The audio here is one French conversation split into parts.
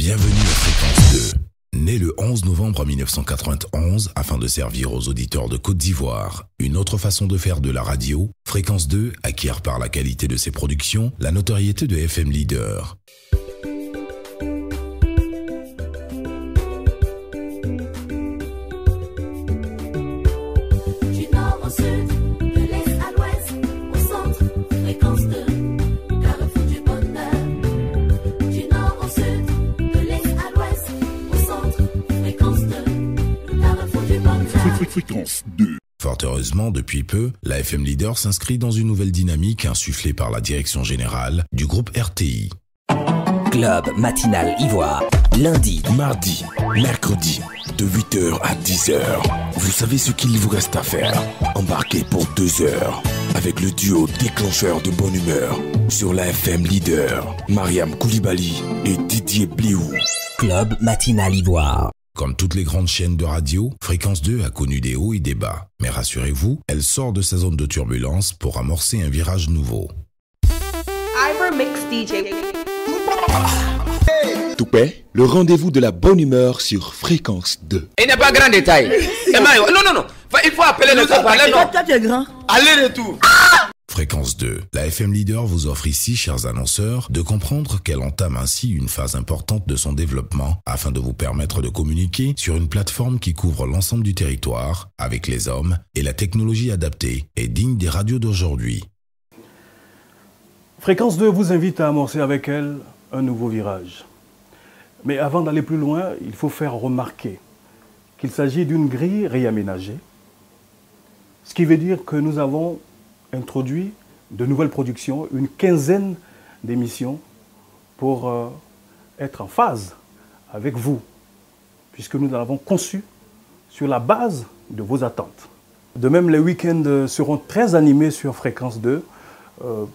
Bienvenue à Fréquence 2. Né le 11 novembre 1991 afin de servir aux auditeurs de Côte d'Ivoire, une autre façon de faire de la radio, Fréquence 2 acquiert par la qualité de ses productions la notoriété de FM Leader. Fréquence 2. Fort heureusement, depuis peu, la FM Leader s'inscrit dans une nouvelle dynamique insufflée par la direction générale du groupe RTI. Club matinal Ivoire, lundi, Mardi, mercredi, de 8h à 10h. Vous savez ce qu'il vous reste à faire. Embarquez pour 2 heures avec le duo déclencheur de bonne humeur sur la FM Leader, Mariam Koulibaly et Didier Bliou. Club matinal Ivoire. Comme toutes les grandes chaînes de radio, Fréquence 2 a connu des hauts et des bas. Mais rassurez-vous, elle sort de sa zone de turbulence pour amorcer un virage nouveau. Ivor Mix DJ. Toupet, le rendez-vous de la bonne humeur sur Fréquence 2. Il n'est pas grand détail. Non. Il faut appeler le top. Toi, tu es grand. Aller-retour. Fréquence 2. La FM Leader vous offre ici, chers annonceurs, de comprendre qu'elle entame ainsi une phase importante de son développement afin de vous permettre de communiquer sur une plateforme qui couvre l'ensemble du territoire avec les hommes et la technologie adaptée et digne des radios d'aujourd'hui. Fréquence 2 vous invite à amorcer avec elle un nouveau virage. Mais avant d'aller plus loin, il faut faire remarquer qu'il s'agit d'une grille réaménagée, ce qui veut dire que nous avons introduit de nouvelles productions, une quinzaine d'émissions pour être en phase avec vous, puisque nous l'avons conçu sur la base de vos attentes. De même, les week-ends seront très animés sur Fréquence 2.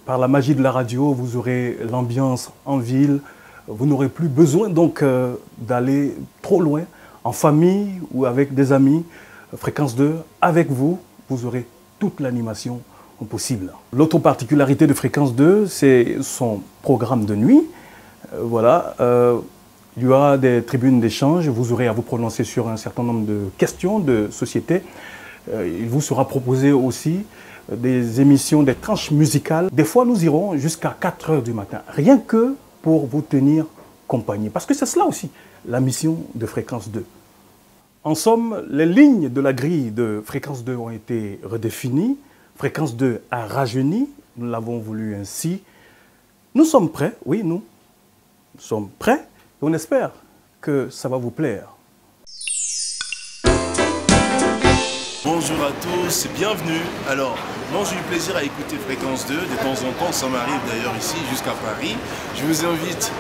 Par la magie de la radio, vous aurez l'ambiance en ville. Vous n'aurez plus besoin donc d'aller trop loin, en famille ou avec des amis. Fréquence 2, avec vous, vous aurez toute l'animation possible. L'autre particularité de Fréquence 2, c'est son programme de nuit. Il y aura des tribunes d'échange, vous aurez à vous prononcer sur un certain nombre de questions de société. Il vous sera proposé aussi des émissions, des tranches musicales. Des fois, nous irons jusqu'à 4 h du matin, rien que pour vous tenir compagnie. Parce que c'est cela aussi, la mission de Fréquence 2. En somme, les lignes de la grille de Fréquence 2 ont été redéfinies. Fréquence 2 a rajeuni, nous l'avons voulu ainsi. Nous sommes prêts, oui, nous sommes prêts et on espère que ça va vous plaire. Bonjour à tous et bienvenue. Alors, moi j'ai eu plaisir à écouter Fréquence 2, de temps en temps, ça m'arrive d'ailleurs ici jusqu'à Paris. Je vous invite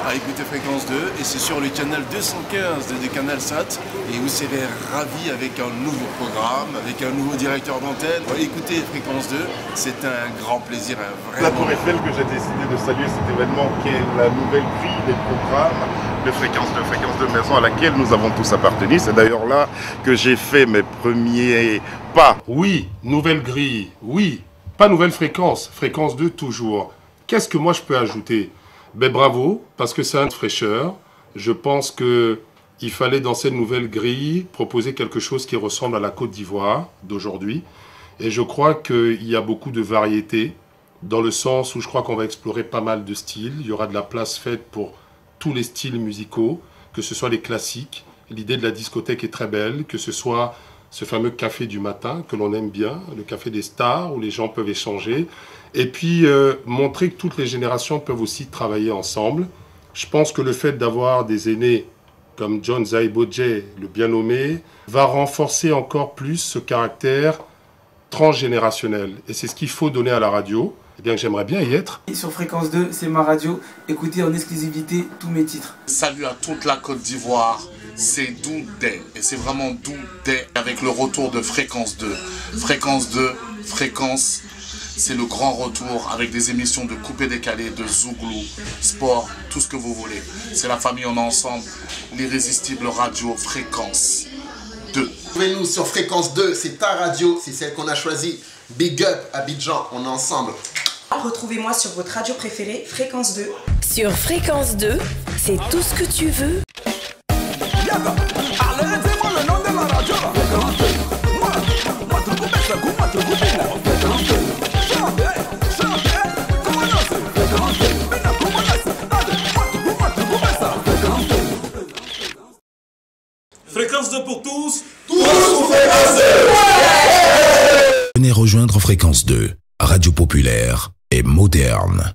à écouter Fréquence 2 et c'est sur le canal 215 de Canal Sat et vous serez ravis avec un nouveau programme, avec un nouveau directeur d'antenne. Écoutez Fréquence 2, c'est un grand plaisir, un vrai la Tour Eiffel que j'ai décidé de saluer cet événement qui est la nouvelle grille des programmes de Fréquence 2 Maison à laquelle nous avons tous appartenu. C'est d'ailleurs là que j'ai fait mes premiers pas. Oui, nouvelle grille, oui, pas nouvelle fréquence, Fréquence 2 toujours. Qu'est-ce que moi je peux ajouter? Ben bravo, parce que c'est un fraîcheur. Je pense qu'il fallait dans cette nouvelle grille proposer quelque chose qui ressemble à la Côte d'Ivoire d'aujourd'hui. Et je crois qu'il y a beaucoup de variété, dans le sens où je crois qu'on va explorer pas mal de styles. Il y aura de la place faite pour tous les styles musicaux, que ce soit les classiques. L'idée de la discothèque est très belle, que ce soit ce fameux café du matin que l'on aime bien, le café des stars où les gens peuvent échanger. Et puis montrer que toutes les générations peuvent aussi travailler ensemble. Je pense que le fait d'avoir des aînés comme John Zaïbodje, le bien nommé, va renforcer encore plus ce caractère transgénérationnel. Et c'est ce qu'il faut donner à la radio. Eh bien, j'aimerais bien y être. Sur Fréquence 2, c'est ma radio. Écoutez en exclusivité tous mes titres. Salut à toute la Côte d'Ivoire. C'est Doudé. Et c'est vraiment Doudé avec le retour de Fréquence 2. Fréquence 2, Fréquence, c'est le grand retour avec des émissions de coupé-décalé, de Zouglou, sport, tout ce que vous voulez. C'est la famille, on est ensemble. L'irrésistible radio Fréquence 2. Retrouvez-nous sur Fréquence 2, c'est ta radio, c'est celle qu'on a choisie. Big up Abidjan, on est ensemble. Retrouvez-moi sur votre radio préférée, Fréquence 2. Sur Fréquence 2, c'est tout ce que tu veux. Fréquence 2 pour tous. Tous sous Fréquence 2. Venez rejoindre Fréquence 2, radio populaire et moderne.